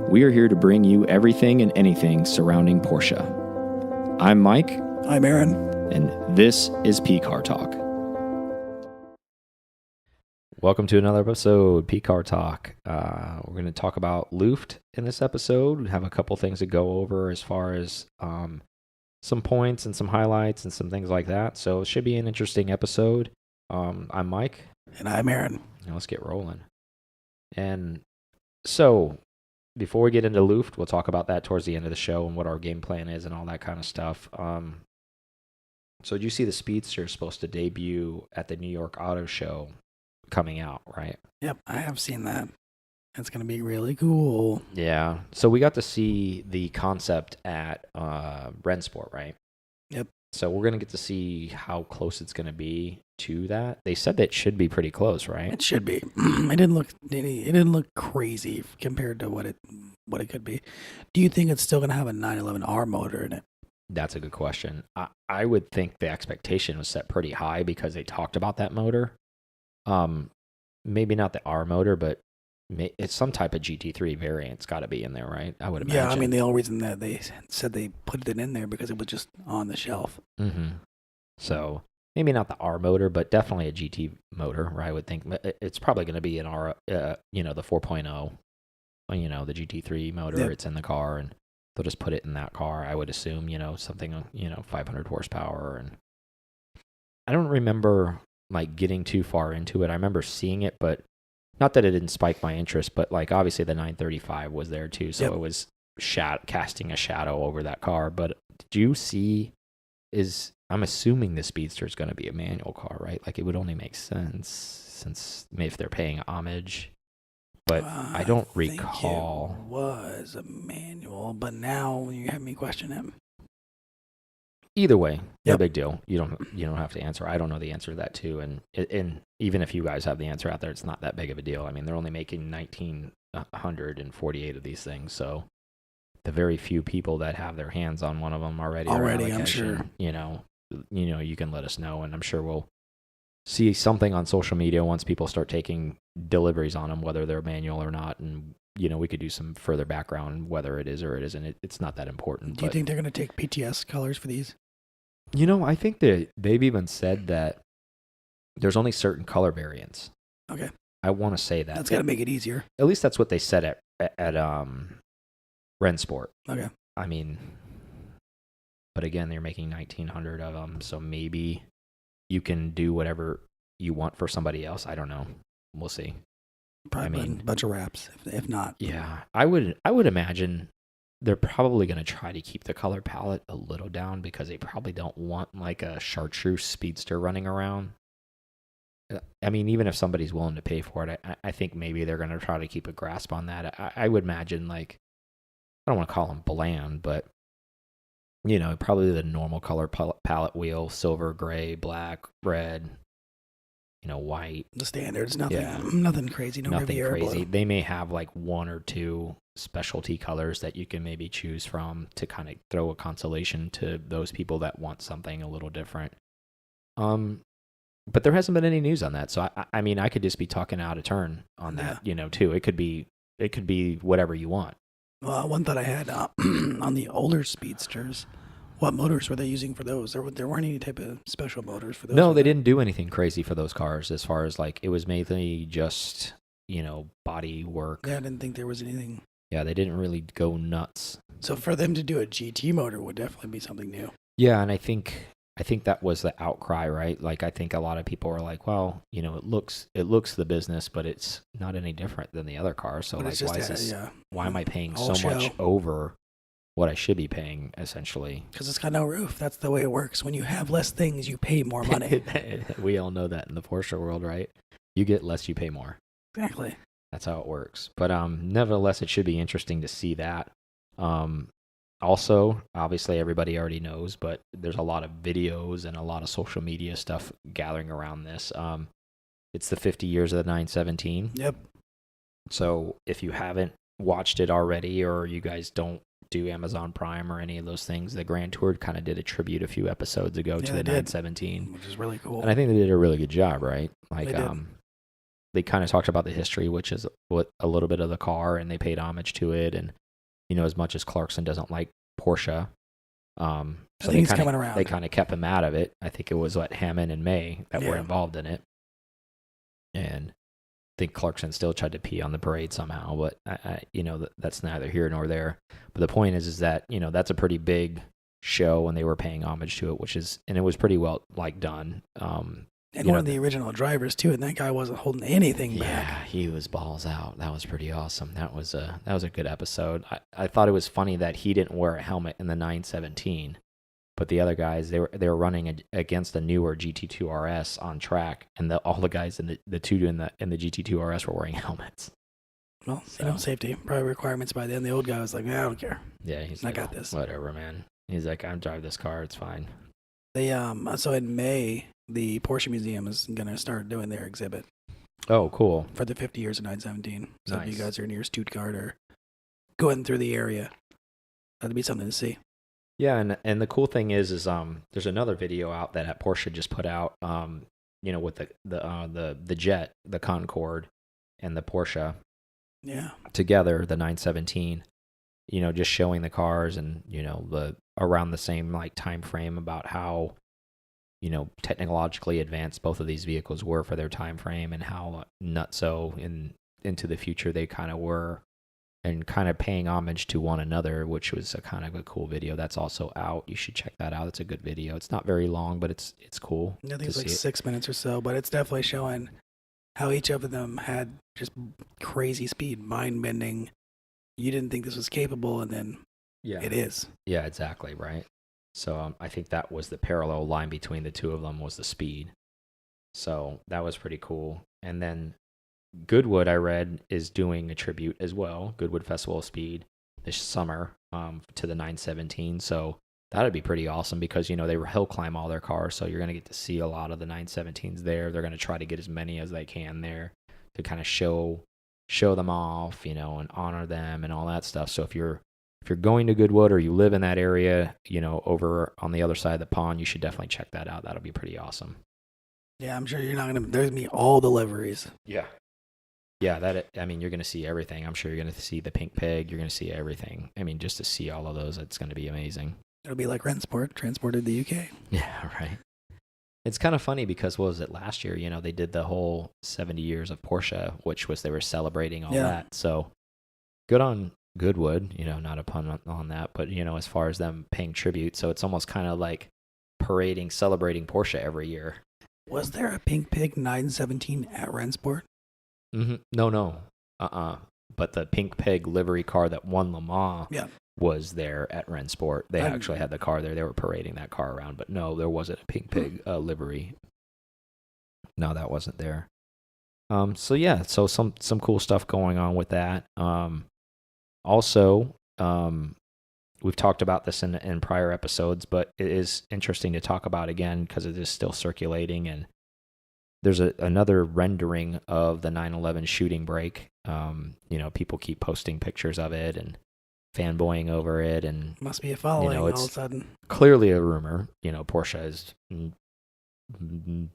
we are here to bring you everything and anything surrounding Porsche. I'm Mike. I'm Aaron. And this is P-Car Talk. Welcome to another episode, P-Car Talk. We're going to talk about Luft in this episode. We have a couple things to go over as far as some points and some highlights and some things like that. So it should be an interesting episode. I'm Mike. And I'm Aaron. Now let's get rolling. And so before we get into Luft, we'll talk about that towards the end of the show and what our game plan is and all that kind of stuff. So did you see the Speedster is supposed to debut at the New York Auto Show coming out, right? Yep, I have seen that. It's going to be really cool. Yeah. So we got to see the concept at Rennsport, right? Yep. So we're going to get to see how close it's going to be to that. They said that it should be pretty close, right? It should be. It didn't look crazy compared to what it could be. Do you think it's still going to have a 911R motor in it? That's a good question. I would think the expectation was set pretty high because they talked about that motor. Maybe not the R motor, but it's some type of GT3 variant. It's got to be in there, right? I would imagine. Yeah, I mean, the only reason that they said they put it in there because it was just on the shelf. Mm-hmm. So maybe not the R motor, but definitely a GT motor, right? I would think it's probably going to be an R, the 4.0, the GT3 motor. Yep. It's in the car, and they'll just put it in that car. I would assume, something, 500 horsepower. And I don't remember like getting too far into it. I remember seeing it, but not that it didn't spike my interest, but like obviously the 935 was there too. So It was casting a shadow over that car. But do you see I'm assuming the Speedster is going to be a manual car, right? Like it would only make sense since maybe if they're paying homage. But I don't recall. It was a manual, but now you have me question him. Either way, no big deal. You don't have to answer. I don't know the answer to that too. And even if you guys have the answer out there, it's not that big of a deal. I mean, they're only making 1,948 of these things, so the very few people that have their hands on one of them already, I'm sure. You can let us know, and I'm sure we'll see something on social media once people start taking deliveries on them, whether they're manual or not, and we could do some further background whether it is or it isn't. It's not that important. Do you think they're going to take PTS colors for these? I think that they've even said that there's only certain color variants. Okay. I want to say that. That's got to make it easier. At least that's what they said at Rennsport. Okay. I mean, but again, they're making 1,900 of them, so maybe you can do whatever you want for somebody else. I don't know. We'll see. Probably a bunch of wraps, if not. Yeah, I would imagine they're probably going to try to keep the color palette a little down because they probably don't want like a chartreuse Speedster running around. I mean, even if somebody's willing to pay for it, I think maybe they're going to try to keep a grasp on that. I would imagine, like, I don't want to call them bland, but, probably the normal color palette wheel, silver, gray, black, red, white. The standards, nothing crazy, nothing crazy. Blue. They may have like one or two specialty colors that you can maybe choose from to kind of throw a consolation to those people that want something a little different. But there hasn't been any news on that, so I mean, I could just be talking out of turn on that, too. It could be whatever you want. Well, one thought I had on the older Speedsters. What motors were they using for those? There weren't any type of special motors for those. No, they didn't do anything crazy for those cars as far as like it was mainly just, body work. Yeah, I didn't think there was anything. Yeah, they didn't really go nuts. So for them to do a GT motor would definitely be something new. Yeah, and I think that was the outcry, right? Like I think a lot of people were like, well, it looks the business, but it's not any different than the other cars. So but like why am I paying so much over what I should be paying, essentially? Because it's got no roof. That's the way it works. When you have less things, you pay more money. We all know that in the Porsche world, right? You get less, you pay more. Exactly. That's how it works. But nevertheless, it should be interesting to see that. Also, obviously, everybody already knows, but there's a lot of videos and a lot of social media stuff gathering around this. It's the 50 years of the 917. Yep. So if you haven't watched it already, or you guys don't do Amazon Prime or any of those things, the Grand Tour kind of did a tribute a few episodes ago to the 917, which is really cool. And I think they did a really good job, right? Like, they kind of talked about the history, which is what a little bit of the car, and they paid homage to it. And as much as Clarkson doesn't like Porsche, I so think he's coming around. They kind of kept him out of it. I think it was Hammond and May that were involved in it, and I think Clarkson still tried to pee on the parade somehow. But that's neither here nor there. But the point is that that's a pretty big show, and they were paying homage to it, and it was pretty well done. And one of the original drivers too, and that guy wasn't holding anything back. Yeah, he was balls out. That was pretty awesome. That was a good episode. I thought it was funny that he didn't wear a helmet in the 917, but the other guys they were running against the newer GT2 RS on track, and all the guys in the two in the GT2 RS were wearing helmets. Well, safety probably requirements by then. The old guy was like, I don't care. Yeah, I got this. Whatever, man. He's like, I drive this car. It's fine. They so in May, the Porsche Museum is gonna start doing their exhibit. Oh, cool. For the 50 years of 917. So nice. If you guys are near Stuttgart or going through the area, that'd be something to see. Yeah, and the cool thing is there's another video out that Porsche just put out, with the Jet, the Concorde, and the Porsche. Yeah. Together, the 917. Just showing the cars and around the same time frame about how technologically advanced both of these vehicles were for their time frame, and how nutso into the future they kind of were, and kind of paying homage to one another, which was a kind of a cool video. That's also out. You should check that out. It's a good video. It's not very long, but it's cool. I think it's like 6 minutes or so, but it's definitely showing how each of them had just crazy speed, mind-bending. You didn't think this was capable, and then it is. Yeah, exactly, right? So I think that was the parallel line between the two of them, was the speed. So that was pretty cool. And then Goodwood, I read, is doing a tribute as well, Goodwood Festival of Speed, this summer to the 917. So that'd be pretty awesome, because, they hill climb all their cars, so you're going to get to see a lot of the 917s there. They're going to try to get as many as they can there to kind of show them off, and honor them and all that stuff. So if you're going to Goodwood, or you live in that area, over on the other side of the pond, you should definitely check that out. That'll be pretty awesome. Yeah, I'm sure there's going to be all the liveries. Yeah. Yeah, you're going to see everything. I'm sure you're going to see the pink pig. You're going to see everything. Just to see all of those, it's going to be amazing. It'll be like Rensport, transported to the UK. Yeah, right. It's kind of funny because, what was it, last year, they did the whole 70 years of Porsche, which was they were celebrating all that. So good on Goodwood, not a pun on that, but, as far as them paying tribute. So it's almost kind of like celebrating Porsche every year. Was there a Pink Pig 917 at Rensport? Mm-hmm. No. But the Pink Pig livery car that won Le Mans was there at Rensport. They actually had the car there. They were parading that car around. But no, there wasn't a Pink Pig livery. No, that wasn't there. So some cool stuff going on with that. Also, we've talked about this in prior episodes, but it is interesting to talk about again because it is still circulating, and there's another rendering of the 911 shooting brake. People keep posting pictures of it and fanboying over it, and must be a following all of a sudden. Clearly a rumor. Porsche is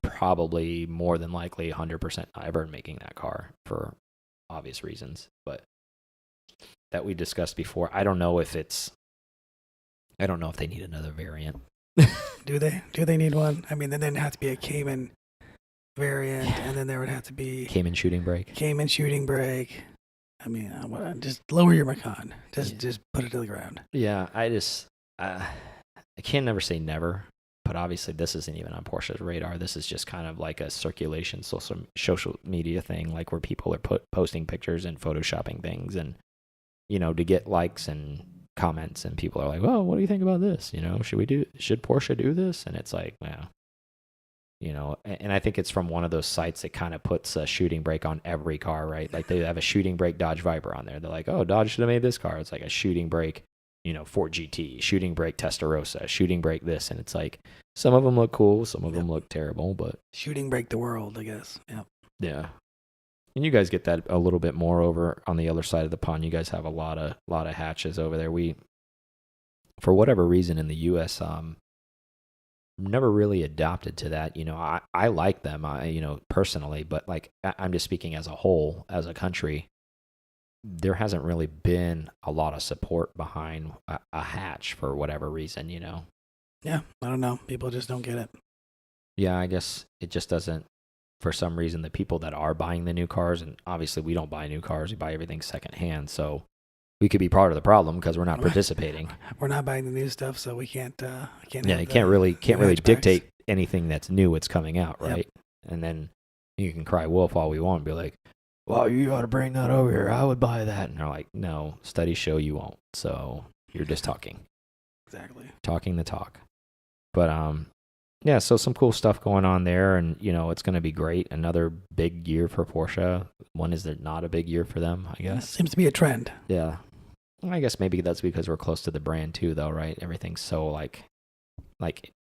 probably more than likely 100% ever making that car for obvious reasons, but that we discussed before. I don't know if they need another variant. Do they need one? Then there'd have to be a Cayman variant, and then there would have to be Cayman shooting brake. Just lower your Macan. Just put it to the ground. Yeah, I can never say never, but obviously this isn't even on Porsche's radar. This is just kind of like a circulation social media thing, like where people are posting pictures and photoshopping things, and to get likes and comments, and people are like, "Well, what do you think about this? Should Porsche do this?" And it's like, well, and I think it's from one of those sites that kind of puts a shooting brake on every car, right? Like they have a shooting brake Dodge Viper on there. They're like, "Oh, Dodge should have made this car." It's like a shooting brake, Ford GT, shooting brake Testarossa, shooting brake this, and it's like some of them look cool, some of them look terrible, but shooting brake the world, I guess. Yep. Yeah. And you guys get that a little bit more over on the other side of the pond. You guys have a lot of hatches over there. We, for whatever reason in the U.S., never really adopted to that. I like them, personally, but like I'm just speaking as a whole, as a country. There hasn't really been a lot of support behind a hatch for whatever reason. Yeah, I don't know. People just don't get it. Yeah, I guess it just doesn't. For some reason, the people that are buying the new cars, and obviously we don't buy new cars, we buy everything secondhand, so we could be part of the problem because we're not participating. We're not buying the new stuff, so we can't. Yeah, you can't really dictate anything that's new. It's coming out, right? Yep. And then you can cry wolf all we want and be like, "Well, you ought to bring that over here. I would buy that." And they're like, "No, studies show you won't. So you're just talking." Exactly. Talking the talk. But yeah, so some cool stuff going on there, and it's going to be great. Another big year for Porsche. When is it not a big year for them? I guess it seems to be a trend. Yeah, I guess maybe that's because we're close to the brand too, though, right? Everything's so like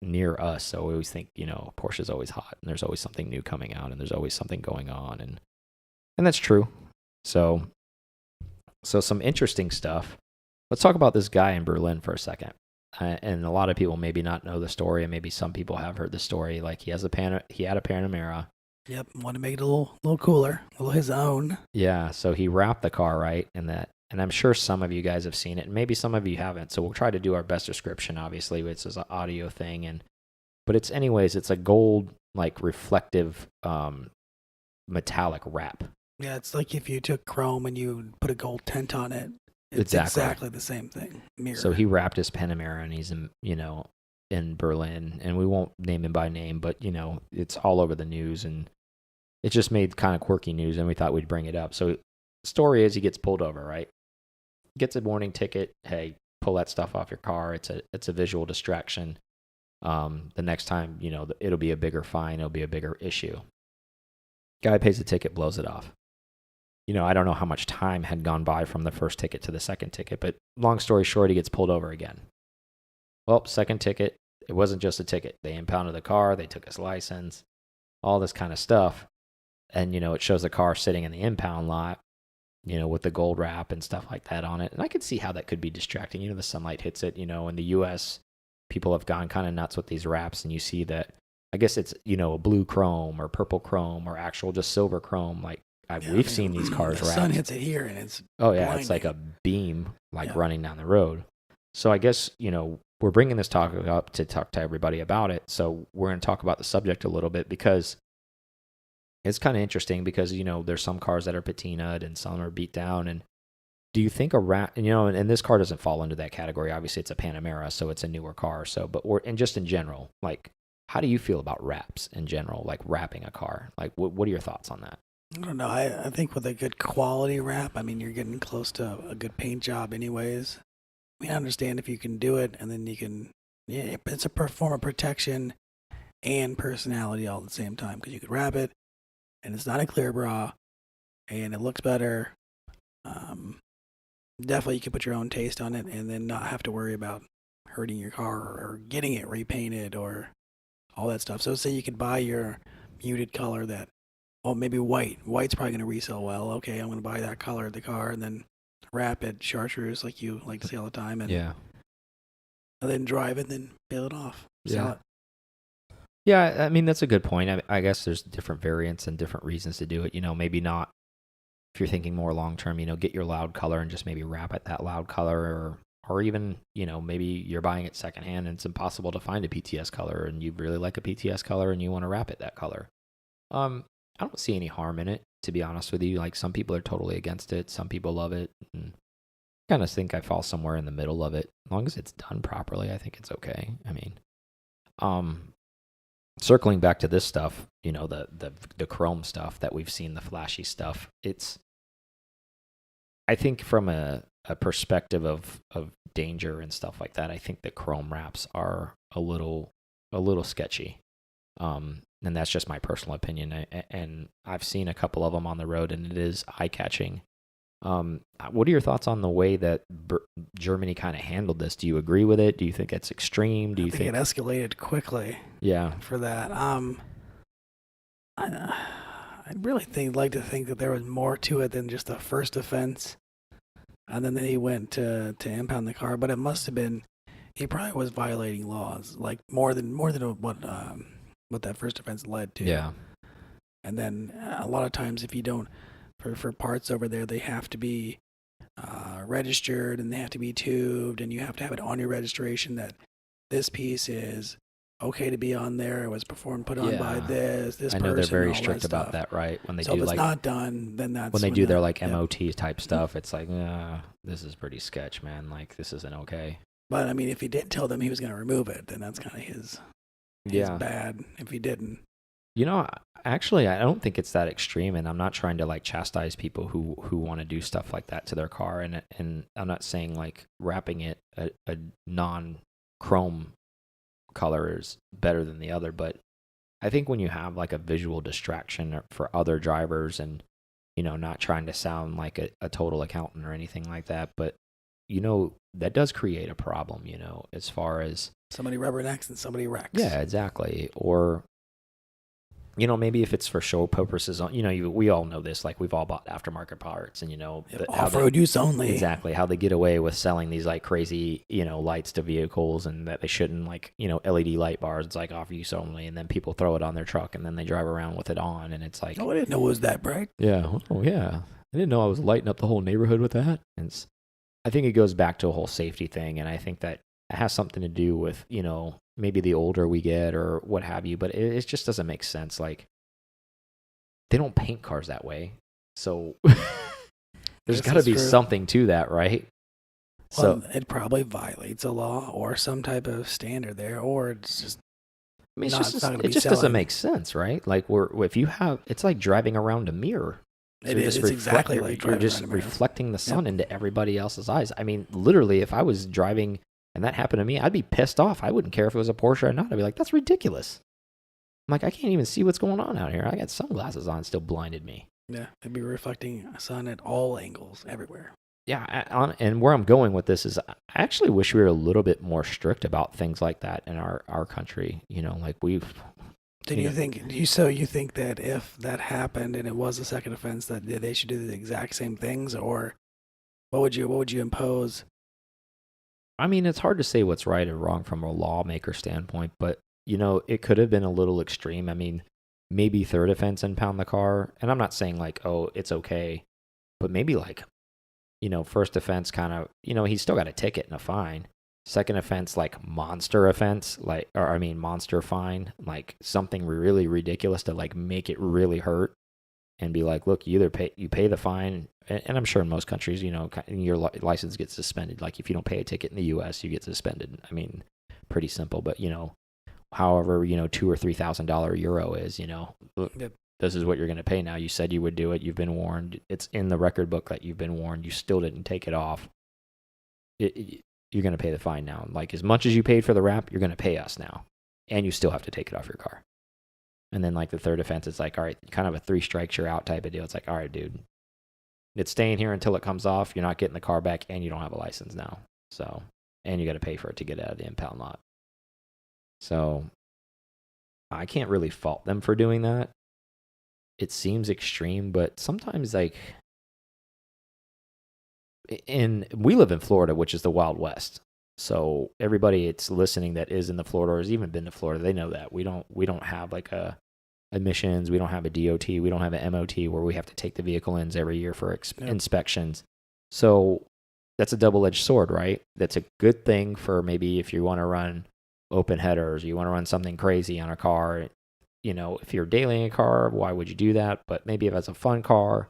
near us, so we always think Porsche's always hot, and there's always something new coming out, and there's always something going on, and that's true. So some interesting stuff. Let's talk about this guy in Berlin for a second. And a lot of people maybe not know the story, and maybe some people have heard the story. Like he had a Panamera. Yep, want to make it a little cooler, a little his own. Yeah, so he wrapped the car right, and I'm sure some of you guys have seen it, and maybe some of you haven't. So we'll try to do our best description. Obviously, it's an audio thing, but it's a gold like reflective metallic wrap. Yeah, it's like if you took chrome and you put a gold tint on it. It's exactly the same thing. Mirror. So he wrapped his Panamera, and he's in Berlin, and we won't name him by name, but it's all over the news, and it just made kind of quirky news, and we thought we'd bring it up. So the story is he gets pulled over, right? Gets a warning ticket. Hey, pull that stuff off your car. It's a visual distraction. The next time, it'll be a bigger fine. It'll be a bigger issue. Guy pays the ticket, blows it off. I don't know how much time had gone by from the first ticket to the second ticket, but long story short, he gets pulled over again. Well, second ticket, it wasn't just a ticket. They impounded the car, they took his license, all this kind of stuff. And, it shows the car sitting in the impound lot, with the gold wrap and stuff like that on it. And I could see how that could be distracting. The sunlight hits it. In the U.S., people have gone kind of nuts with these wraps, and you see that, I guess it's, a blue chrome or purple chrome or actual just silver chrome, like, we've seen these cars wrapped. The sun hits it here, and it's blinding. It's like a beam, running down the road. So I guess we're bringing this talk up to talk to everybody about it. So we're going to talk about the subject a little bit because it's kind of interesting. Because there's some cars that are patinaed and some are beat down. And do you think a wrap? And this car doesn't fall into that category. Obviously, it's a Panamera, so it's a newer car. So, and just in general, like, how do you feel about wraps in general? Like wrapping a car. Like, what are your thoughts on that? I don't know. I think with a good quality wrap, you're getting close to a good paint job anyways. I understand if you can do it, and then you can, it's a form of protection and personality all at the same time, because you could wrap it, and it's not a clear bra, and it looks better. Definitely you can put your own taste on it, and then not have to worry about hurting your car or getting it repainted or all that stuff. So say you could buy your muted color that, maybe white. White's probably going to resell well. Okay, I'm going to buy that color of the car and then wrap it chartreuse like you like to say all the time. And, and then drive it and then peel it off. Sell it. Yeah, that's a good point. I guess there's different variants and different reasons to do it. Maybe not, if you're thinking more long term, get your loud color and just maybe wrap it that loud color, or even, maybe you're buying it secondhand and it's impossible to find a PTS color and you really like a PTS color and you want to wrap it that color. I don't see any harm in it, to be honest with you. Like, some people are totally against it. Some people love it. And I kind of think I fall somewhere in the middle of it. As long as it's done properly, I think it's okay. Circling back to this stuff, the chrome stuff that we've seen, the flashy stuff, I think from a perspective of danger and stuff like that, I think the chrome wraps are a little sketchy. And that's just my personal opinion. And I've seen a couple of them on the road, and it is eye-catching. What are your thoughts on the way that Germany kind of handled this? Do you agree with it? Do you think it's extreme? I think it escalated quickly? Yeah. For that, I really like to think that there was more to it than just the first offense, and then he went to impound the car. But it must have been he probably was violating laws, like more than what that first offense led to. Yeah. And then a lot of times, if you don't, for parts over there, they have to be registered and they have to be tubed, and you have to have it on your registration that this piece is okay to be on there. It was put on by Yeah. this I know they're person, very all that strict about stuff. that, right? When they So do if it's like not done, then that's when they do their like yep. MOT type stuff, it's like, this is pretty sketch, man. Like this isn't okay. But I mean, if he did tell them he was going to remove it, then that's kind of his Yeah. bad. If he didn't, You know, actually, I don't think it's that extreme, and I'm not trying to like chastise people who want to do stuff like that to their car, and I'm not saying like wrapping it a non-chrome color is better than the other, but I think when you have like a visual distraction for other drivers, and not trying to sound like a total accountant or anything like that, but that does create a problem, as far as somebody rubbernecks and somebody wrecks. yeah, exactly. Or maybe if it's for show purposes, we all know this, like we've all bought aftermarket parts, and off-road use only. Exactly, how they get away with selling these like crazy, lights to vehicles, and that they shouldn't, like, LED light bars, it's like off use only, and then people throw it on their truck and then they drive around with it on, and it's like, oh, I didn't know it was that bright. Yeah, oh yeah, I didn't know I was lighting up the whole neighborhood with that. And I think it goes back to a whole safety thing, and I think that it has something to do with, maybe the older we get or what have you, but it just doesn't make sense. Like, they don't paint cars that way. So there's got to be something to that, right? Well, so it probably violates a law or some type of standard there, or it's just, I mean, it just doesn't make sense, right? Like, if you have, it's like driving around a mirror. So it's exactly like you're just reflecting the sun into everybody else's eyes. I mean, literally, if I was driving and that happened to me, I'd be pissed off. I wouldn't care if it was a Porsche or not. I'd be like, that's ridiculous. I'm like, I can't even see what's going on out here. I got sunglasses on, still blinded me. Yeah, it'd be reflecting sun at all angles, everywhere. Yeah, and where I'm going with this is I actually wish we were a little bit more strict about things like that in our country. Like we've... You think that if that happened and it was a second offense, that they should do the exact same things, or what would you impose? I mean, it's hard to say what's right or wrong from a lawmaker standpoint, but it could have been a little extreme. I mean, maybe third offense, impound the car, and I'm not saying like, oh, it's okay, but maybe like, first offense kind of, he's still got a ticket and a fine. Second offense, like monster offense, monster fine, like something really ridiculous to like make it really hurt, and be like, look, you pay the fine, and I'm sure in most countries, your license gets suspended. Like if you don't pay a ticket in the U.S., you get suspended. I mean, pretty simple, but however, $2,000 or $3,000 euro is, look, yep. This is what you're going to pay now. You said you would do it. You've been warned. It's in the record book that you've been warned. You still didn't take it off. You're going to pay the fine now. Like, as much as you paid for the wrap, you're going to pay us now. And you still have to take it off your car. And then, like, the third offense, it's like, all right, kind of a 3 strikes, you're out type of deal. It's like, all right, dude, it's staying here until it comes off. You're not getting the car back, and you don't have a license now. So, and you got to pay for it to get out of the impound lot. So, I can't really fault them for doing that. It seems extreme, but sometimes, like, we live in Florida, which is the Wild West. So everybody it's listening that is in the Florida or has even been to Florida, they know that we don't have like a emissions, we don't have a DOT, we don't have an MOT where we have to take the vehicle in every year for inspections. So that's a double-edged sword, right? That's a good thing for maybe if you want to run open headers, you want to run something crazy on a car. If you're dailying a car, why would you do that? But maybe if it's a fun car,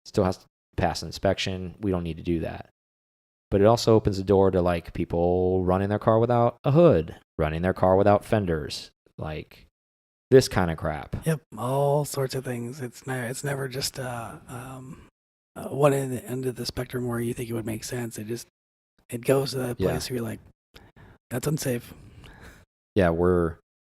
still has to pass inspection, we don't need to do that. But it also opens the door to like people running their car without a hood, running their car without fenders, like this kind of crap. Yep, all sorts of things. It's never just one end of the spectrum where you think it would make sense. It goes to that place where you're like, that's unsafe. Yeah,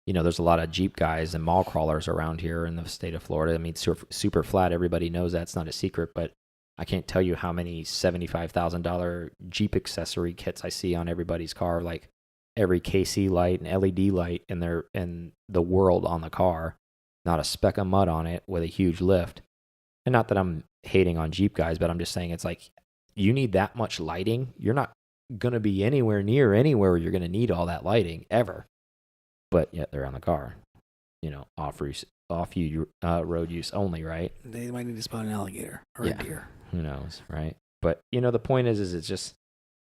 there's a lot of Jeep guys and mall crawlers around here in the state of Florida. I mean, super flat. Everybody knows that's not a secret, but I can't tell you how many $75,000 Jeep accessory kits I see on everybody's car, like every KC light and LED light in the world on the car, not a speck of mud on it with a huge lift. And not that I'm hating on Jeep guys, but I'm just saying it's like you need that much lighting. You're not going to be anywhere near anywhere where you're going to need all that lighting ever. But yet they're on the car, road use only, right? They might need to spot an alligator or a deer. Who knows, right? But the point is it's just,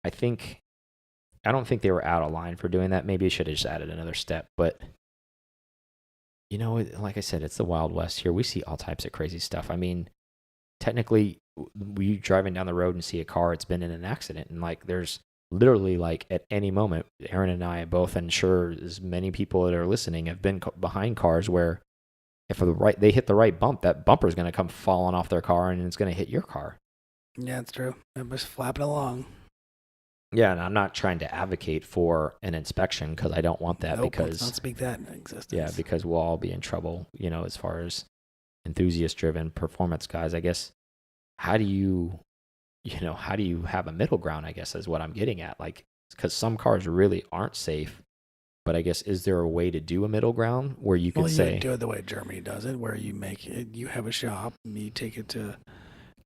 I don't think they were out of line for doing that. Maybe I should have just added another step. But like I said, it's the Wild West here. We see all types of crazy stuff. I mean, technically, we driving down the road and see a car, it's been in an accident, and like there's literally like at any moment, Aaron and I both, and sure as many people that are listening have been behind cars where if they hit the right bump, that bumper is going to come falling off their car and it's going to hit your car. Yeah, it's true. I'm just flapping along. Yeah, and I'm not trying to advocate for an inspection because I don't want that. Nope, because let's not speak that into existence. Yeah, because we'll all be in trouble, as far as enthusiast-driven performance guys. I guess, how do you have a middle ground, I guess, is what I'm getting at. Like, because some cars really aren't safe, but I guess, is there a way to do a middle ground where you could say... you do it the way Germany does it, where you make it, you have a shop, and you take it to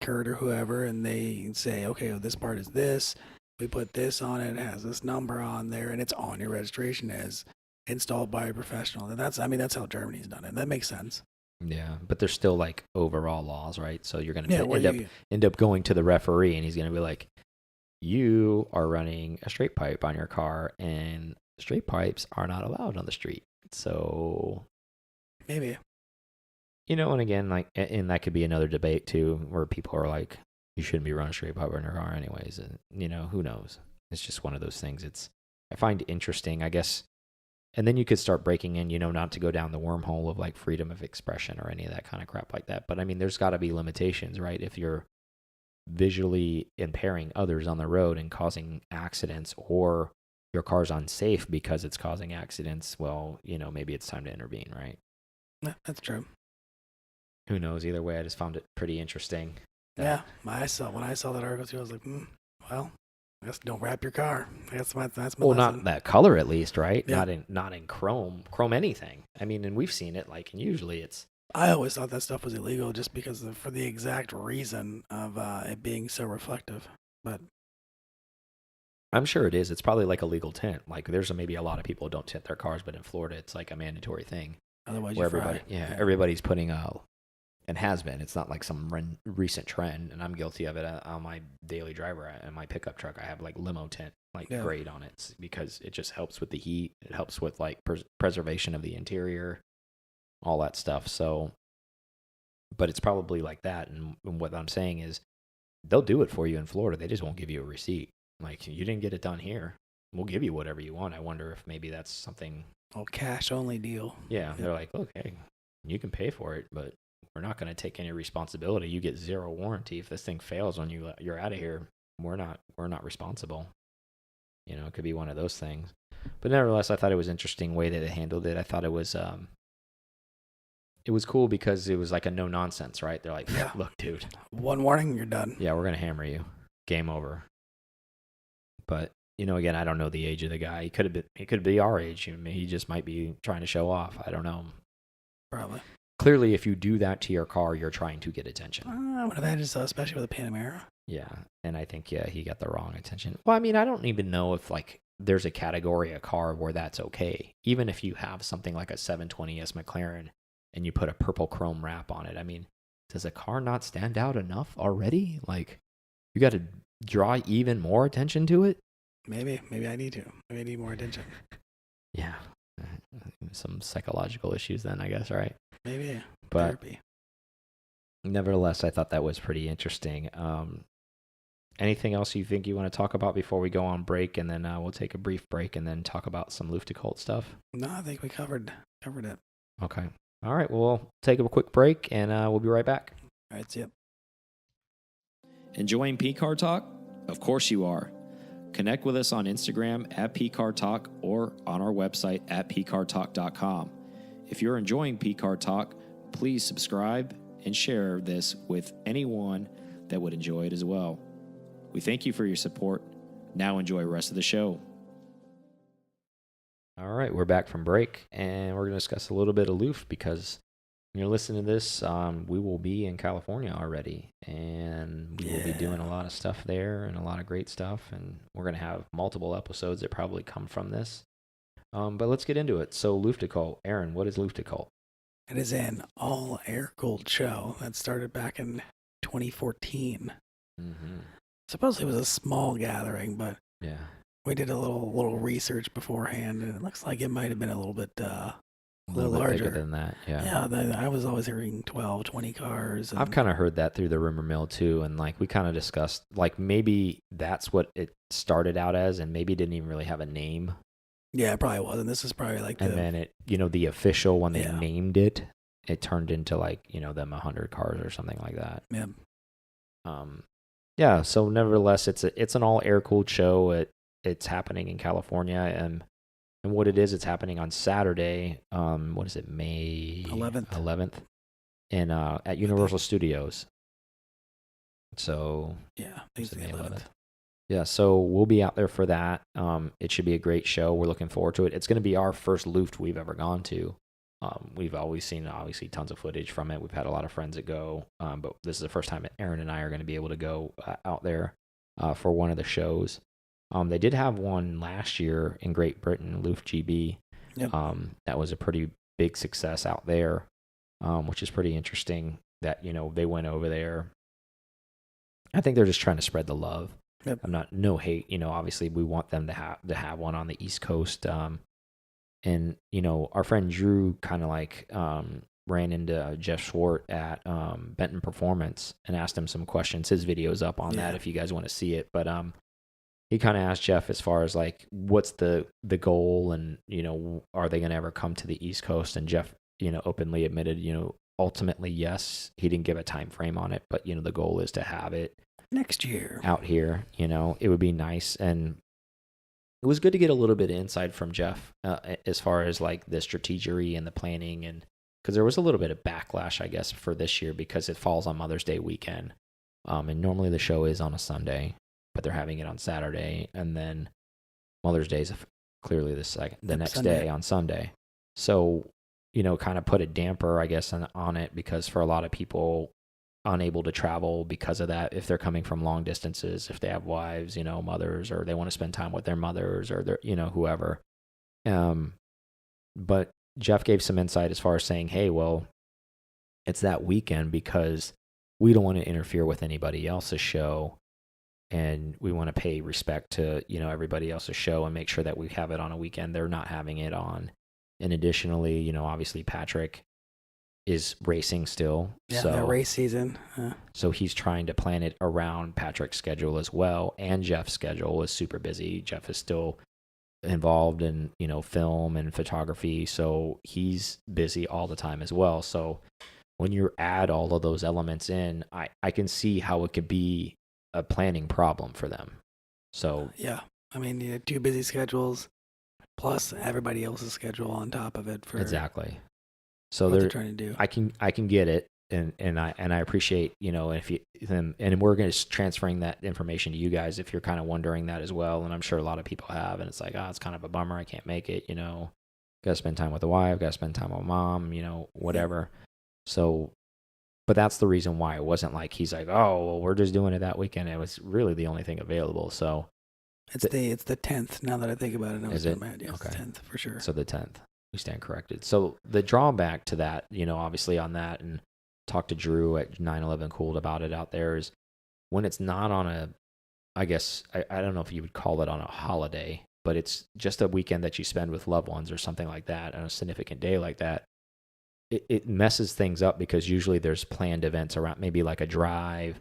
Kurt or whoever, and they say, okay, well, this part is this. We put this on it, has this number on there, and it's on your registration as installed by a professional. And that's how Germany's done it. That makes sense. Yeah, but there's still like overall laws, right? So you're going to end up going to the referee, and he's going to be like, you are running a straight pipe on your car, and straight pipes are not allowed on the street. So maybe. And again, like, and that could be another debate too, where people are like, you shouldn't be running straight pipe in your car anyways. And, who knows? It's just one of those things. I find interesting, I guess. And then you could start breaking in, not to go down the wormhole of like freedom of expression or any of that kind of crap like that. But I mean, there's got to be limitations, right? If you're visually impairing others on the road and causing accidents, or your car's unsafe because it's causing accidents, well, maybe it's time to intervene, right? Yeah, that's true. Who knows? Either way, I just found it pretty interesting. Yeah, when I saw that article too, I was like, well, I guess don't wrap your car. That's my lesson. Not that color at least, right? Yeah. Not in chrome anything. I mean, and we've seen it, like, and usually it's... I always thought that stuff was illegal just because for the exact reason of it being so reflective. But I'm sure it is. It's probably like a legal tint. Like, there's maybe a lot of people who don't tint their cars, but in Florida, it's like a mandatory thing. Otherwise, where everybody's putting and has been. It's not like some recent trend, and I'm guilty of it on my daily driver. In my pickup truck, I have like limo tint, grade on it, because it just helps with the heat. It helps with like preservation of the interior, all that stuff. So, but it's probably like that. And what I'm saying is, they'll do it for you in Florida. They just won't give you a receipt. Like, you didn't get it done here. We'll give you whatever you want. I wonder if maybe that's something. Cash only deal. Yeah, they're like, okay, you can pay for it, but we're not going to take any responsibility. You get zero warranty. If this thing fails when you're out of here, we're not responsible. It could be one of those things. But nevertheless, I thought it was interesting way that they handled it. I thought it was cool because it was like a no nonsense, right? They're like, look, dude, one warning, you're done. Yeah, we're going to hammer you. Game over. But again, I don't know the age of the guy. He could be our age. He just might be trying to show off. I don't know. Probably. Clearly, if you do that to your car, you're trying to get attention. I would imagine so, especially with a Panamera. Yeah, and I think, he got the wrong attention. Well, I mean, I don't even know if, like, there's a category of car where that's okay. Even if you have something like a 720S McLaren and you put a purple chrome wrap on it, I mean, does a car not stand out enough already? Like, you got to draw even more attention to it? Maybe I need to. Maybe I need more attention. Yeah. Some psychological issues then, I guess, right? Maybe. But therapy. Nevertheless, I thought that was pretty interesting. Anything else you think you want to talk about before we go on break, and then we'll take a brief break and then talk about some Luft stuff? No, I think we covered it. Okay. All right. Well, we'll take a quick break, and we'll be right back. All right, see ya. Enjoying P-Car Talk? Of course you are. Connect with us on Instagram at PCAR Talk or on our website at pcartalk.com. If you're enjoying PCAR Talk, please subscribe and share this with anyone that would enjoy it as well. We thank you for your support. Now enjoy the rest of the show. All right, we're back from break, and we're going to discuss a little bit of Luft because, you're listening to this, we will be in California already, and we will be doing a lot of stuff there and a lot of great stuff, and we're going to have multiple episodes that probably come from this. But let's get into it. So Luft, Aaron, what is Luft? It is an all air-cooled show that started back in 2014. Mm-hmm. Supposedly it was a small gathering, but Yeah. we did a little research beforehand, and it looks like it might have been a little bit A little bit larger. bigger than that, yeah. Yeah, I was always hearing 12, 20 cars. I've kind of heard that through the rumor mill too, and like we kind of discussed, like maybe that's what it started out as, and maybe didn't even really have a name. Yeah, it probably wasn't. This is probably like And then it, the official when they Yeah. named it, it turned into like them 100 cars or something like that. Yeah. Yeah. So nevertheless, it's an all air cooled show. It's happening in California, and what it is, it's happening on Saturday. What is it, May 11th, in at Universal Studios. So Yeah, I think it's the 11th. Yeah, so we'll be out there for that. It should be a great show. We're looking forward to it. It's going to be our first Luft we've ever gone to. We've always seen, obviously, tons of footage from it. We've had a lot of friends that go, but this is the first time that Aaron and I are going to be able to go out there for one of the shows. They did have one last year in Great Britain, Luft GB. Yep. That was a pretty big success out there, which is pretty interesting that, they went over there. I think they're just trying to spread the love. Yep. I'm not, no hate, obviously we want them to have one on the East Coast. And, our friend Drew kind of like ran into Jeff Swart at Benton Performance and asked him some questions. His video's up on that if you guys want to see it. But he kind of asked Jeff as far as like, what's the goal, and, are they going to ever come to the East Coast? And Jeff, openly admitted, ultimately, yes. He didn't give a time frame on it, but, the goal is to have it next year out here. It would be nice. And it was good to get a little bit of insight from Jeff as far as like the strategery and the planning, and because there was a little bit of backlash, I guess, for this year because it falls on Mother's Day weekend. And normally the show is on a Sunday, but they're having it on Saturday, and then Mother's Day is clearly the next Sunday. day on Sunday. So, kind of put a damper, I guess, on it, because for a lot of people unable to travel because of that, if they're coming from long distances, if they have wives, mothers, or they want to spend time with their mothers or their, whoever. But Jeff gave some insight as far as saying, hey, well, it's that weekend because we don't want to interfere with anybody else's show, and we want to pay respect to, everybody else's show and make sure that we have it on a weekend they're not having it on. And additionally, obviously Patrick is racing still. Yeah, so, the race season. So he's trying to plan it around Patrick's schedule as well, and Jeff's schedule is super busy. Jeff is still involved in, film and photography, so he's busy all the time as well. So when you add all of those elements in, I can see how it could be a planning problem for them. So yeah, I mean, you had two busy schedules plus everybody else's schedule on top of it for exactly. So what they're trying to do. I can get it, and I appreciate, if you them, and we're going to transferring that information to you guys if you're kind of wondering that as well, and I'm sure a lot of people have, and it's like, it's kind of a bummer I can't make it, got to spend time with the wife, got to spend time with mom, whatever. So, but that's the reason why it wasn't like he's like, oh, well, we're just doing it that weekend. It was really the only thing available. So it's the 10th. Now that I think about it, is it? Yeah, okay. It's the 10th for sure. So the 10th. We stand corrected. So the drawback to that, obviously on that, and talk to Drew at 9/11 Cooled about it out there, is when it's not on a, I guess, I don't know if you would call it on a holiday, but it's just a weekend that you spend with loved ones or something like that on a significant day like that. It messes things up because usually there's planned events around, maybe like a drive,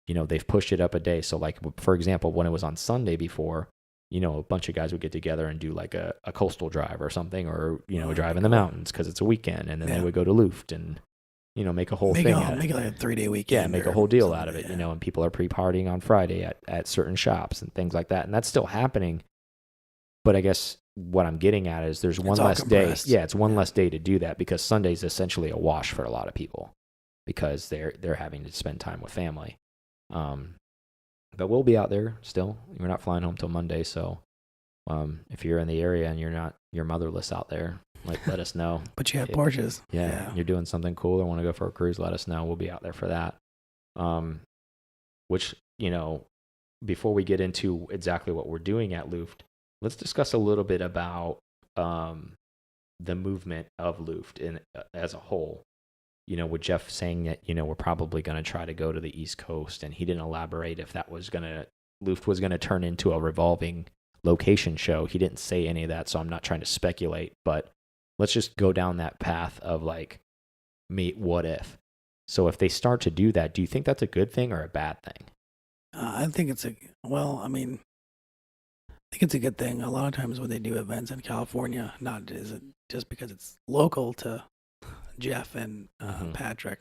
they've pushed it up a day. So like, for example, when it was on Sunday before, a bunch of guys would get together and do like a coastal drive or something, or, drive in the mountains because it's a weekend, and then they would go to Luft and, make a whole thing out of it. Make it like a 3-day weekend. Yeah, make a whole deal out of it, and people are pre-partying on Friday at certain shops and things like that. And that's still happening. But I guess what I'm getting at is there's one less day. Yeah, it's one less day to do that, because Sunday's essentially a wash for a lot of people because they're having to spend time with family. But we'll be out there still. We're not flying home till Monday, so if you're in the area and you're motherless out there, Like, let us know. But you have Porsches. Yeah, you're doing something cool or want to go for a cruise, let us know. We'll be out there for that. Which, before we get into exactly what we're doing at Luft, let's discuss a little bit about the movement of Luft as a whole. With Jeff saying that, we're probably going to try to go to the East Coast, and he didn't elaborate if Luft was going to turn into a revolving location show. He didn't say any of that, so I'm not trying to speculate, but let's just go down that path of like, what if? So if they start to do that, do you think that's a good thing or a bad thing? I think it's I think it's a good thing. A lot of times when they do events in California, not is it just because it's local to Jeff and Patrick,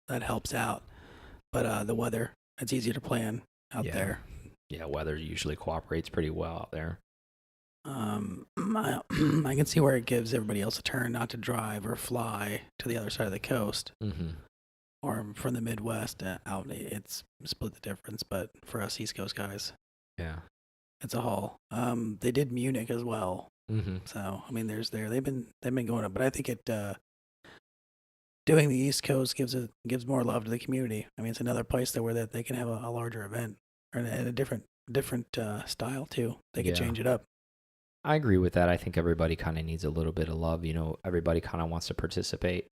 that helps out. But the weather, it's easier to plan out there. Yeah, weather usually cooperates pretty well out there. I can see where it gives everybody else a turn not to drive or fly to the other side of the coast. Or from the Midwest out. It's split the difference, but for us East Coast guys, it's a haul. They did Munich as well. So I mean, they've been going up, but I think it doing the East Coast gives more love to the community. I mean, it's another place where that they can have a larger event and a different style too. They can change it up. I agree with that. I think everybody kind of needs a little bit of love. Everybody kind of wants to participate.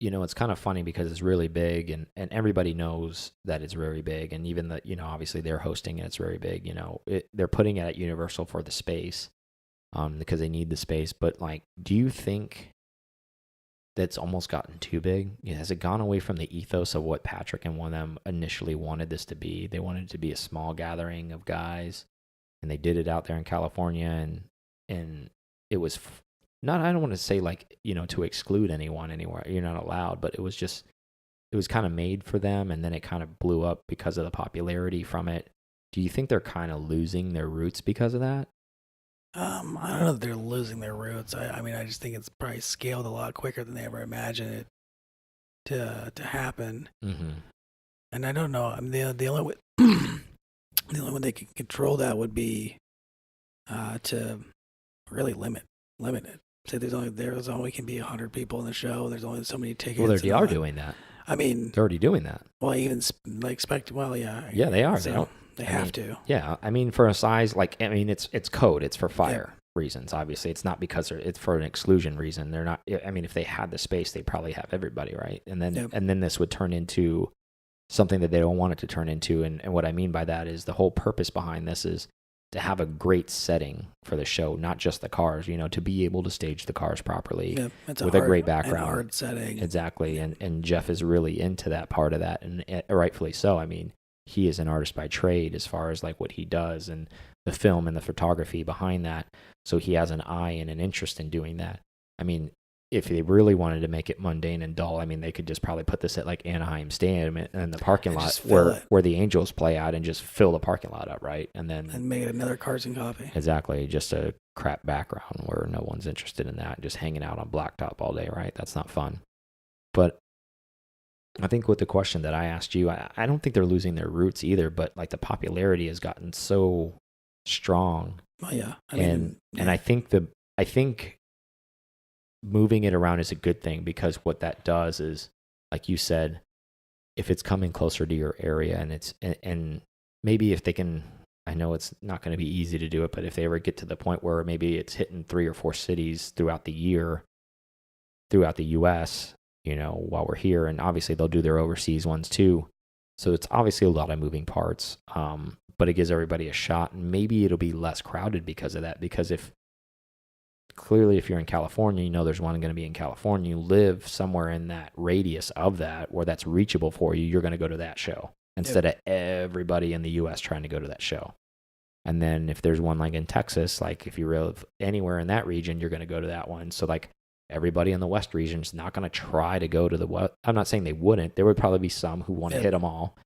It's kind of funny because it's really big and everybody knows that it's very big. And even that, obviously they're hosting and it's very big, they're putting it at Universal for the space, because they need the space. But like, do you think that's almost gotten too big? Has it gone away from the ethos of what Patrick and one of them initially wanted this to be? They wanted it to be a small gathering of guys, and they did it out there in California, and it was not, I don't want to say like, to exclude anyone anywhere. You're not allowed, but it was kind of made for them, and then it kind of blew up because of the popularity from it. Do you think they're kind of losing their roots because of that? I don't know if they're losing their roots. I mean, I just think it's probably scaled a lot quicker than they ever imagined it to happen. And I don't know. I mean, the only way the only way they can control that would be to really limit it. Say there's only can be 100 people in the show. There's only so many tickets. Well, they are doing that. I mean, they're already doing that. Well, even yeah, they are. They have to. Yeah, I mean, for a size it's code. It's for fire reasons. Obviously, it's not because it's for an exclusion reason. They're not. I mean, if they had the space, they probably have everybody, right? And then this would turn into something that they don't want it to turn into. And what I mean by that is the whole purpose behind this is to have a great setting for the show, not just the cars, to be able to stage the cars properly with a great background. Hard setting. Exactly. And Jeff is really into that part of that, and rightfully so. I mean, he is an artist by trade as far as like what he does and the film and the photography behind that. So he has an eye and an interest in doing that. I mean, if they really wanted to make it mundane and dull, I mean, they could just probably put this at like Anaheim Stadium in the parking lot where the Angels play out and just fill the parking lot up, right? And make it another Cars and Coffee. Exactly. Just a crap background where no one's interested in that. Just hanging out on blacktop all day, right? That's not fun. But I think with the question that I asked you, I don't think they're losing their roots either, but like the popularity has gotten so strong. Oh, yeah. And I think moving it around is a good thing, because what that does is, like you said, if it's coming closer to your area and maybe if they can, I know it's not going to be easy to do it, but if they ever get to the point where maybe it's hitting 3 or 4 cities throughout the year, throughout the U.S., while we're here, and obviously they'll do their overseas ones too. So it's obviously a lot of moving parts, but it gives everybody a shot, and maybe it'll be less crowded because of that. Because if you're in California, there's one going to be in California, you live somewhere in that radius of that where that's reachable for you, you're going to go to that show instead of everybody in the U.S. trying to go to that show. And then if there's one like in Texas, like if you live anywhere in that region, you're going to go to that one. So like everybody in the West region is not going to try to go to the West. I'm not saying they wouldn't. There would probably be some who want to hit them all,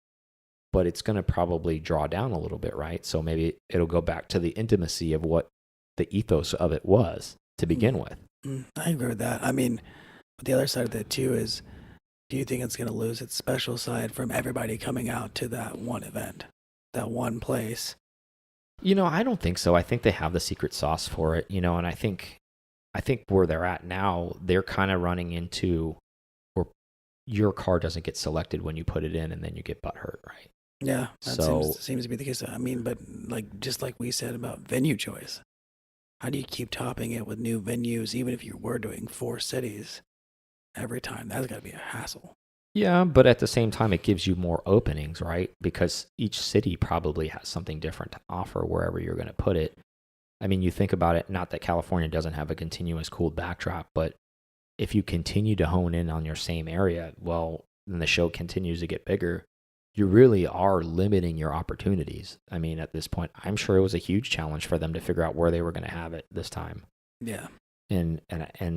but it's going to probably draw down a little bit, right? So maybe it'll go back to the intimacy of what the ethos of it was to begin with. I agree with that. I mean, but the other side of that too is, do you think it's going to lose its special side from everybody coming out to that one event, that one place? I don't think so. I think they have the secret sauce for it, and I think I think where they're at now, they're kind of running into where your car doesn't get selected when you put it in, and then you get butthurt, right? Yeah, that So seems to be the case. I mean, but just like we said about venue choice, how do you keep topping it with new venues, even if you were doing 4 cities every time? That's got to be a hassle. yeah, but at the same time, it gives you more openings, right? Because each city probably has something different to offer wherever you're going to put it. I mean, you think about it, not that California doesn't have a continuous cooled backdrop, but if you continue to hone in on your same area, well, then the show continues to get bigger. You really are limiting your opportunities. I mean, at this point, I'm sure it was a huge challenge for them to figure out where they were going to have it this time. Yeah. And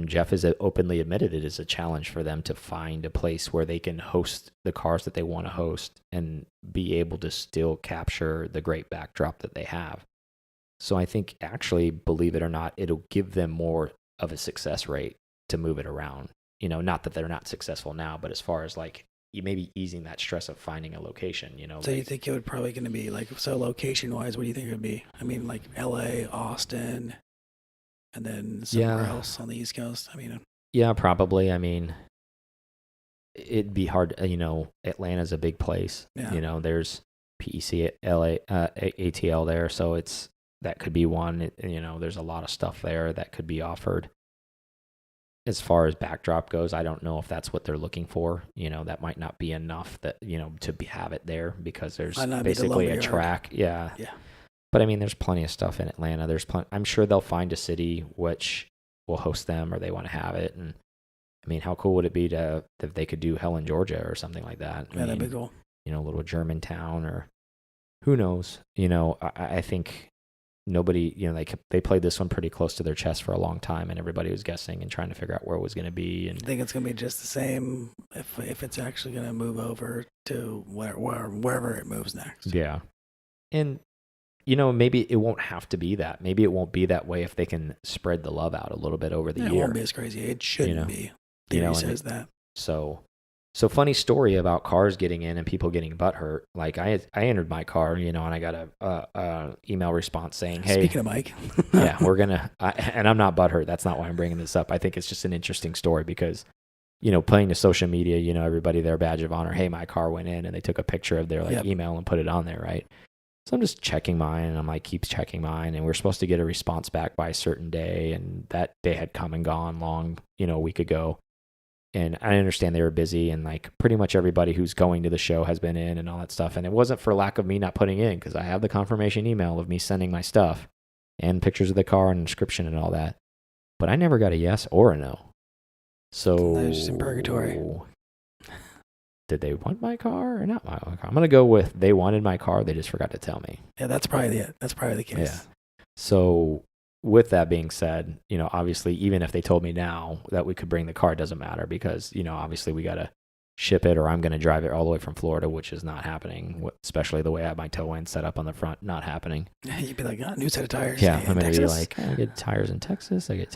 Jeff has openly admitted it is a challenge for them to find a place where they can host the cars that they want to host and be able to still capture the great backdrop that they have. So I think actually, believe it or not, it'll give them more of a success rate to move it around. You know, not that they're not successful now, but as far as like you maybe easing that stress of finding a location, you know. So you think it would probably going to be like, so location wise, what do you think it would be? I mean, like LA, Austin, and then somewhere else on the East Coast. I mean, yeah, probably. I mean, it'd be hard. You know, Atlanta's a big place. Yeah. You know, there's PEC, LA, ATL there, so that could be one. You know, there's a lot of stuff there that could be offered. As far as backdrop goes, I don't know if that's what they're looking for. You know, that might not be enough that, you know, to have it there because there's basically a track. Yeah. Yeah. But I mean, there's plenty of stuff in Atlanta. I'm sure they'll find a city which will host them or they want to have it. And I mean, how cool would it be if they could do Helen, Georgia or something like that? Yeah, that'd be cool. You know, a little Germantown or who knows? You know, I think nobody, you know, they played this one pretty close to their chest for a long time, and everybody was guessing and trying to figure out where it was going to be. And I think it's going to be just the same if it's actually going to move over to wherever it moves next. Yeah, and you know, maybe it won't have to be that. Maybe it won't be that way if they can spread the love out a little bit over the year. It won't be as crazy. It shouldn't be. Theory says that. So funny story about cars getting in and people getting butthurt. Like I entered my car, you know, and I got a email response saying, "Hey, speaking of Mike, yeah, we're gonna." And I'm not butthurt. That's not why I'm bringing this up. I think it's just an interesting story because, you know, playing to social media, you know, everybody their badge of honor. Hey, my car went in, and they took a picture of their email and put it on there, right? So I'm just checking mine, and I'm like, keep checking mine, and we're supposed to get a response back by a certain day, and that day had come and gone long, you know, a week ago. And I understand they were busy, and like pretty much everybody who's going to the show has been in and all that stuff. And it wasn't for lack of me not putting in, because I have the confirmation email of me sending my stuff and pictures of the car and description and all that. But I never got a yes or a no. So they're just in purgatory. Did they want my car or not my car? I'm gonna go with they wanted my car. They just forgot to tell me. Yeah, that's probably it. That's probably the case. Yeah. So with that being said, you know, obviously, even if they told me now that we could bring the car, it doesn't matter because, you know, obviously we got to ship it or I'm going to drive it all the way from Florida, which is not happening, especially the way I have my tow end set up on the front, not happening. You'd be like, new set of tires. Yeah, I'm going to be like, I get tires in Texas, I get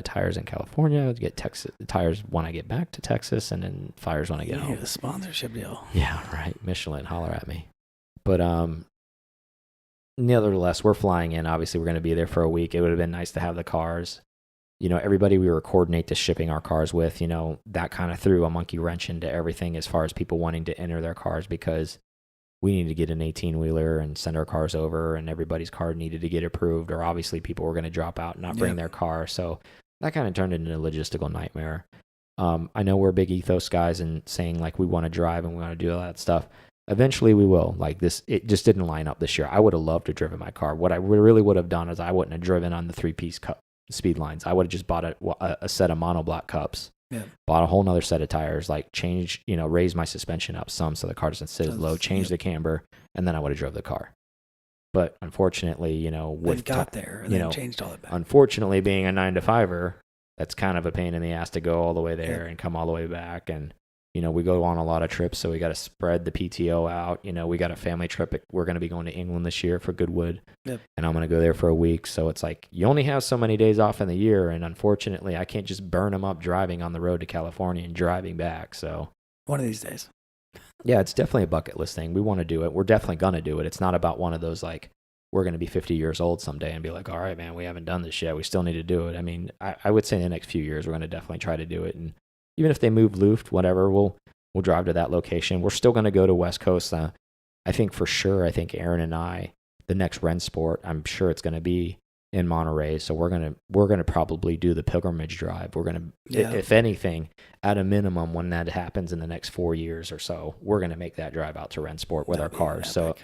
tires in California, I get tires when I get back to Texas, and then tires when I get home. The sponsorship deal. Yeah, right. Michelin, holler at me. But, nevertheless, we're flying in. Obviously, we're going to be there for a week. It would have been nice to have the cars. You know, everybody we were coordinate to shipping our cars with, you know, that kind of threw a monkey wrench into everything as far as people wanting to enter their cars because we needed to get an 18-wheeler and send our cars over, and everybody's car needed to get approved, or obviously people were going to drop out and not bring their car. So that kind of turned into a logistical nightmare. I know we're big ethos guys and saying, like, we want to drive and we want to do all that stuff. Eventually we will. Like this, it just didn't line up this year. I would have loved to have driven my car. What I really would have done is I wouldn't have driven on the 3-piece cup speed lines. I would have just bought a set of monoblock cups, bought a whole nother set of tires, like change, you know, raise my suspension up some so the car doesn't sit as low, change the camber, and then I would have drove the car. But unfortunately, you know, changed all of that. Unfortunately, being a 9-to-5er, that's kind of a pain in the ass to go all the way there and come all the way back. And you know, we go on a lot of trips, so we got to spread the PTO out. You know, we got a family trip. We're going to be going to England this year for Goodwood, and I'm going to go there for a week. So it's like you only have so many days off in the year, and unfortunately, I can't just burn them up driving on the road to California and driving back. So one of these days. Yeah, it's definitely a bucket list thing. We want to do it. We're definitely going to do it. It's not about one of those like, we're going to be 50 years old someday and be like, all right, man, we haven't done this yet. We still need to do it. I mean, I would say in the next few years, we're going to definitely try to do it. And even if they move Luft, whatever, we'll drive to that location. We're still going to go to West Coast. I think for sure, I think Aaron and I, the next Rennsport, I'm sure it's going to be in Monterey. So we're gonna probably do the pilgrimage drive. We're gonna, if anything, at a minimum, when that happens in the next 4 years or so, we're gonna make that drive out to Rennsport with our cars. So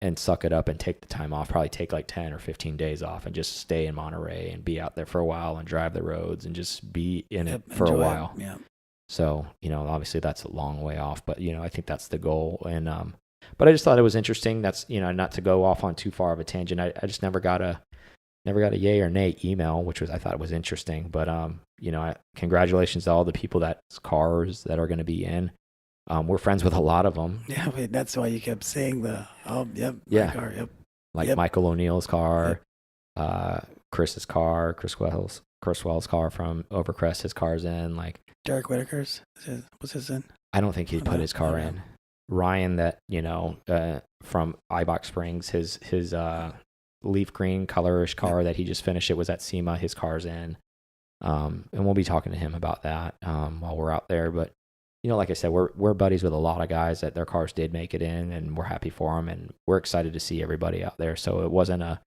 and suck it up and take the time off. Probably take like 10 or 15 days off and just stay in Monterey and be out there for a while and drive the roads and just be in it for a while. Yeah. So obviously that's a long way off, but I think that's the goal. And but I just thought it was interesting. That's not to go off on too far of a tangent. I just never got a yay or nay email, which I thought was interesting. But congratulations to all the people that's cars that are going to be in. We're friends with a lot of them. Yeah, that's why you kept saying my car, like Michael O'Neill's car, Chris's car, Chris Well's car from Overcrest. His car's in. Like Derek Whitaker's. Was his in? I don't think he'd put his car in. Ryan, that from iBox Springs, his leaf green colorish car that he just finished, it was at SEMA. His car's in, and we'll be talking to him about that while we're out there. But like I said, we're buddies with a lot of guys that their cars did make it in, and we're happy for them, and we're excited to see everybody out there. So it wasn't a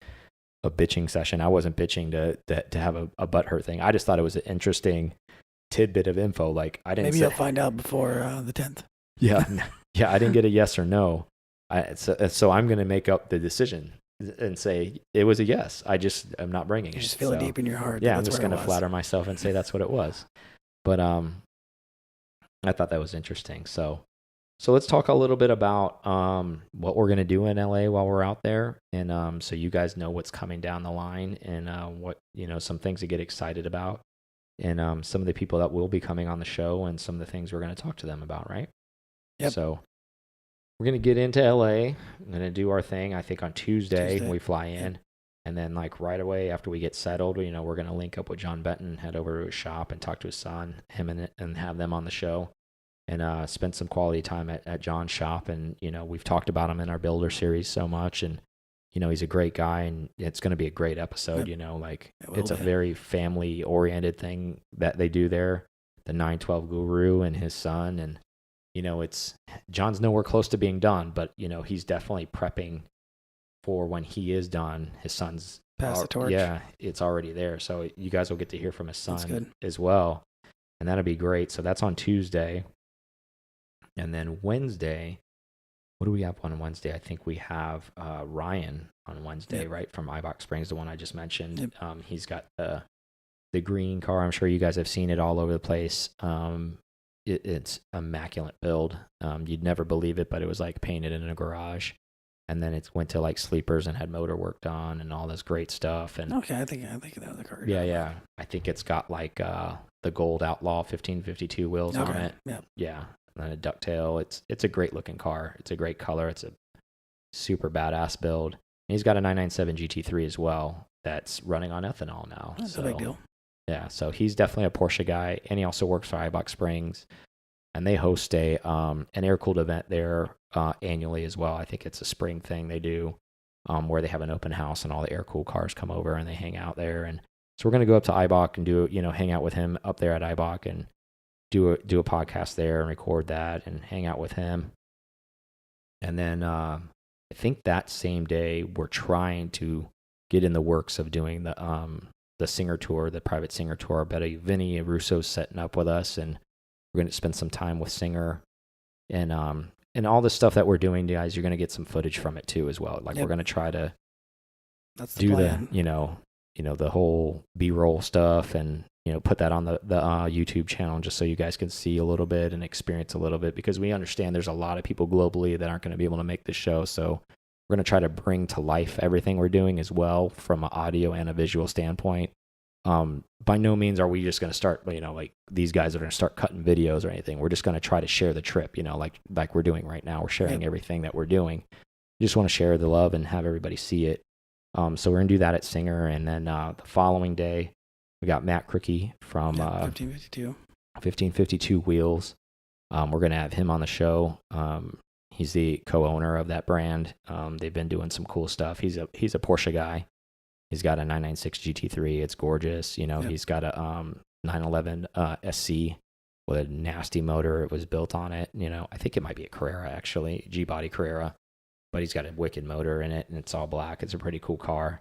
bitching session. I wasn't bitching to have a butthurt thing. I just thought it was an interesting tidbit of info. Like I didn't. Maybe you'll find out before the 10th. Yeah, yeah. I didn't get a yes or no. So I'm going to make up the decision and say it was a yes. I'm not bringing it. You just feel it deep in your heart. Yeah, I'm just going to flatter myself and say that's what it was. But I thought that was interesting. So let's talk a little bit about what we're going to do in LA while we're out there, and so you guys know what's coming down the line, and what some things to get excited about, and some of the people that will be coming on the show, and some of the things we're going to talk to them about, right? Yep. So we're going to get into LA. I'm going to do our thing. I think on Tuesday. We fly in. Yep. And then like right away after we get settled, we're going to link up with John Benton, head over to his shop and talk to his son, and have them on the show, and spend some quality time at John's shop. And, we've talked about him in our Builder series so much, and, he's a great guy, and it's going to be a great episode. Yep. It's a very family oriented thing that they do there, the 912 Guru and his son. And, it's John's nowhere close to being done, but, he's definitely prepping for when he is done. His son's pass the torch. Yeah, it's already there. So you guys will get to hear from his son as well. And that'll be great. So that's on Tuesday. And then Wednesday, what do we have on Wednesday? I think we have Ryan on Wednesday, right, from iBox Springs, the one I just mentioned. Yep. He's got the green car. I'm sure you guys have seen it all over the place. It's immaculate build. You'd never believe it, but it was like painted in a garage. And then it went to like sleepers and had motor work done and all this great stuff. And okay, I think that was the car. Yeah. I think it's got like the gold Outlaw 1552 wheels on it. Yeah. And then a ducktail. It's a great looking car. It's a great color. It's a super badass build. And he's got a 997 GT3 as well that's running on ethanol now. That's a big deal. Yeah, so he's definitely a Porsche guy, and he also works for iBox Springs, and they host an air-cooled event there annually as well. I think it's a spring thing they do, where they have an open house and all the air-cooled cars come over and they hang out there. And so we're going to go up to iBox and do hang out with him up there at iBox and do a podcast there and record that and hang out with him. And then I think that same day we're trying to get in the works of doing the Singer tour, the private Singer tour. But Vinny Russo's setting up with us, and we're going to spend some time with Singer, and all the stuff that we're doing, guys. You're going to get some footage from it too, as well. Like we're going to try to do the whole B-roll stuff, and put that on the YouTube channel, just so you guys can see a little bit and experience a little bit, because we understand there's a lot of people globally that aren't going to be able to make this show. So we're going to try to bring to life everything we're doing as well from an audio and a visual standpoint. By no means are we just going to start, like these guys are going to start cutting videos or anything. We're just going to try to share the trip, like we're doing right now. We're sharing everything that we're doing. You just want to share the love and have everybody see it. So we're going to do that at Singer. And then the following day, we got Matt Cricky from 1552 Wheels. We're going to have him on the show. He's the co-owner of that brand. They've been doing some cool stuff. He's a Porsche guy. He's got a 996 GT3. It's gorgeous. He's got a 911 SC with a nasty motor. It was built on it. I think it might be a Carrera, actually, G-body Carrera, but he's got a wicked motor in it, and it's all black. It's a pretty cool car.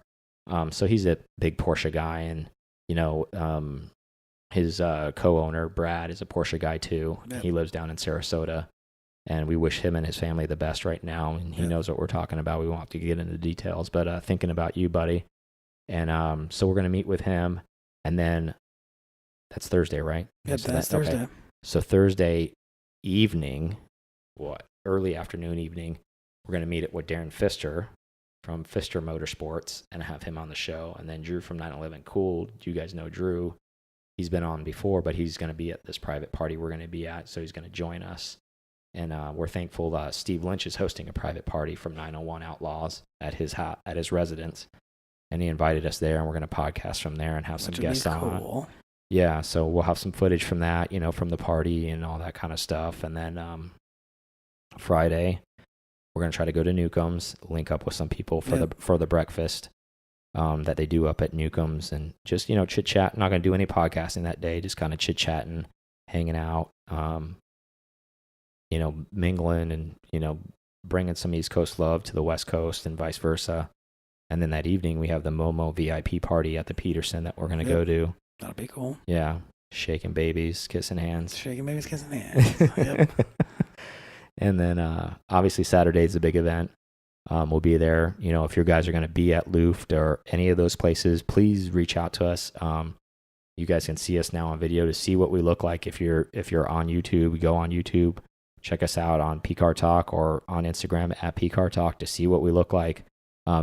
So he's a big Porsche guy, and his co-owner Brad is a Porsche guy too. Yep. He lives down in Sarasota, and we wish him and his family the best right now. And he knows what we're talking about. We won't have to get into details, but thinking about you, buddy. And so we're going to meet with him, and then that's Thursday, right? Yep, that's Thursday. Okay. So Thursday evening, early afternoon, evening, we're going to meet with Darren Pfister from Pfister Motorsports and have him on the show. And then Drew from 911 Cool. You guys know Drew. He's been on before, but he's going to be at this private party we're going to be at, so he's going to join us. And we're thankful Steve Lynch is hosting a private party from 901 Outlaws at his residence. And he invited us there, and we're going to podcast from there and have some guests on. Yeah, so we'll have some footage from that, from the party and all that kind of stuff. And then Friday, we're going to try to go to Newcomb's, link up with some people for the breakfast that they do up at Newcomb's, and just, chit-chat. Not going to do any podcasting that day, just kind of chit-chatting, hanging out, mingling and, bringing some East Coast love to the West Coast and vice versa. And then that evening, we have the Momo VIP party at the Peterson that we're going to go to. That'll be cool. Yeah. Shaking babies, kissing hands. Shaking babies, kissing hands. Yep. And then, obviously, Saturday's a big event. We'll be there. If you guys are going to be at Luft or any of those places, please reach out to us. You guys can see us now on video to see what we look like. If you're on YouTube, go on YouTube. Check us out on PCAR Talk or on Instagram at PCAR Talk to see what we look like.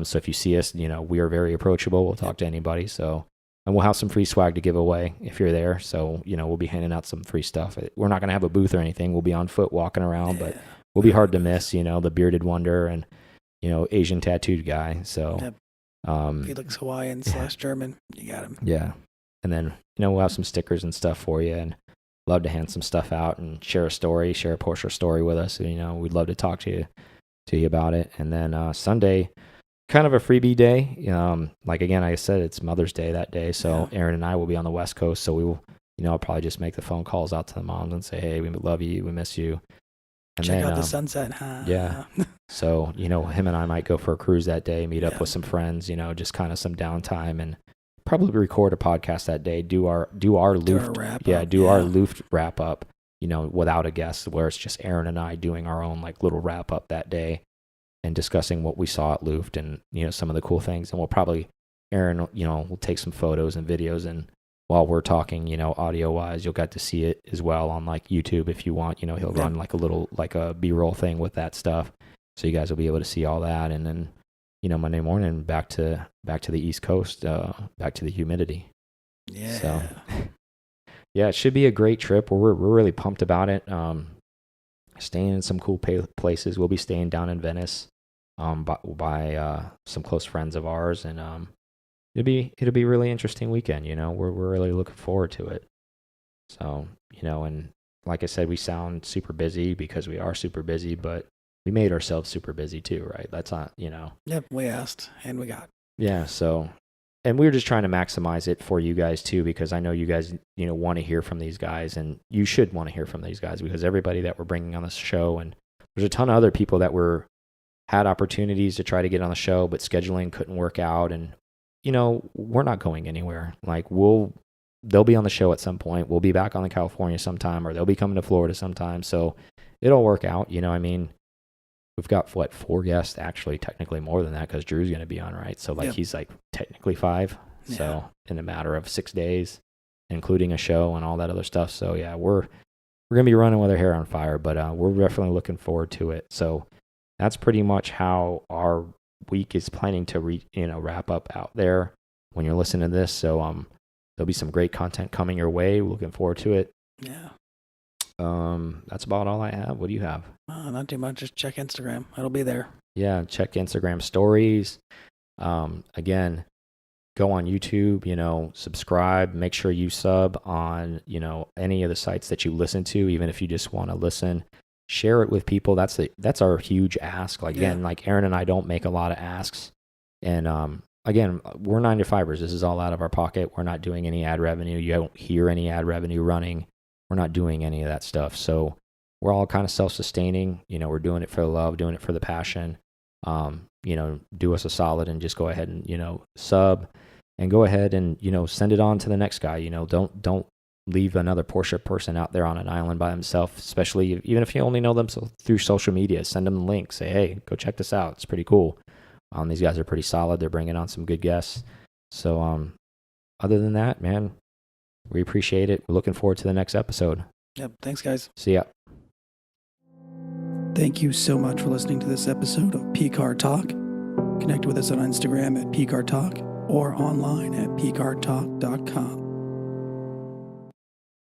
So if you see us, we are very approachable. We'll talk to anybody. So, and we'll have some free swag to give away if you're there. So, we'll be handing out some free stuff. We're not going to have a booth or anything. We'll be on foot walking around, but we'll be hard to miss, the bearded wonder and, Asian tattooed guy. So, if he looks Hawaiian / German, you got him. Yeah. And then, we'll have some stickers and stuff for you, and love to hand some stuff out and share a Porsche story with us. We'd love to talk to you about it. And then, Sunday, kind of a freebie day. Like I said, it's Mother's Day that day. So Aaron and I will be on the West Coast. So we will, I'll probably just make the phone calls out to the moms and say, hey, we love you. We miss you. And check out the sunset. Huh? Yeah. So, him and I might go for a cruise that day, meet up with some friends, just kind of some downtime, and probably record a podcast that day. Do our Luft. Our Luft wrap up, without a guest, where it's just Aaron and I doing our own little wrap up that day, and discussing what we saw at Luft and, some of the cool things. And we'll probably, Aaron, will take some photos and videos, and while we're talking, audio wise, you'll get to see it as well on YouTube if you want. He'll run a B-roll thing with that stuff. So you guys will be able to see all that. And then, Monday morning back to the East Coast, back to the humidity. Yeah. So yeah, it should be a great trip. We're really pumped about it. Staying in some cool places. We'll be staying down in Venice, by some close friends of ours, and it'll be a really interesting weekend. We're really looking forward to it. So, and like I said, we sound super busy because we are super busy, but we made ourselves super busy too, right? That's not, Yep, we asked and we got. Yeah. So, and we were just trying to maximize it for you guys too, because I know you guys, want to hear from these guys, and you should want to hear from these guys, because everybody that we're bringing on this show, and there's a ton of other people that had opportunities to try to get on the show, but scheduling couldn't work out. And, we're not going anywhere. They'll be on the show at some point. We'll be back on the California sometime, or they'll be coming to Florida sometime. So it'll work out. We've got 4 guests, actually, technically more than that, because Drew's going to be on, right? So he's technically 5. Yeah. So in a matter of 6 days, including a show and all that other stuff. So yeah, we're going to be running with our hair on fire, but we're definitely looking forward to it. So that's pretty much how our week is planning to wrap up out there when you're listening to this. So there'll be some great content coming your way. We're looking forward to it. Yeah. That's about all I have. What do you have? Not too much. Just check Instagram. It'll be there. Yeah, check Instagram stories. Again, go on YouTube, subscribe, make sure you sub on, any of the sites that you listen to, even if you just want to listen. share it with people. That's our huge ask. Like, again, like Aaron and I don't make a lot of asks. And again, we're 9-to-5ers. This is all out of our pocket. We're not doing any ad revenue. You don't hear any ad revenue running. We're not doing any of that stuff. So we're all kind of self-sustaining. We're doing it for the love, doing it for the passion. Do us a solid and just go ahead and, sub and go ahead and, send it on to the next guy. Don't leave another Porsche person out there on an island by himself, especially even if you only know them through social media. Send them the link. Say, hey, go check this out. It's pretty cool. These guys are pretty solid. They're bringing on some good guests. So other than that, man, we appreciate it. We're looking forward to the next episode. Yep. Thanks, guys. See ya. Thank you so much for listening to this episode of P-Car Talk. Connect with us on Instagram at P-Car Talk or online at pcartalk.com.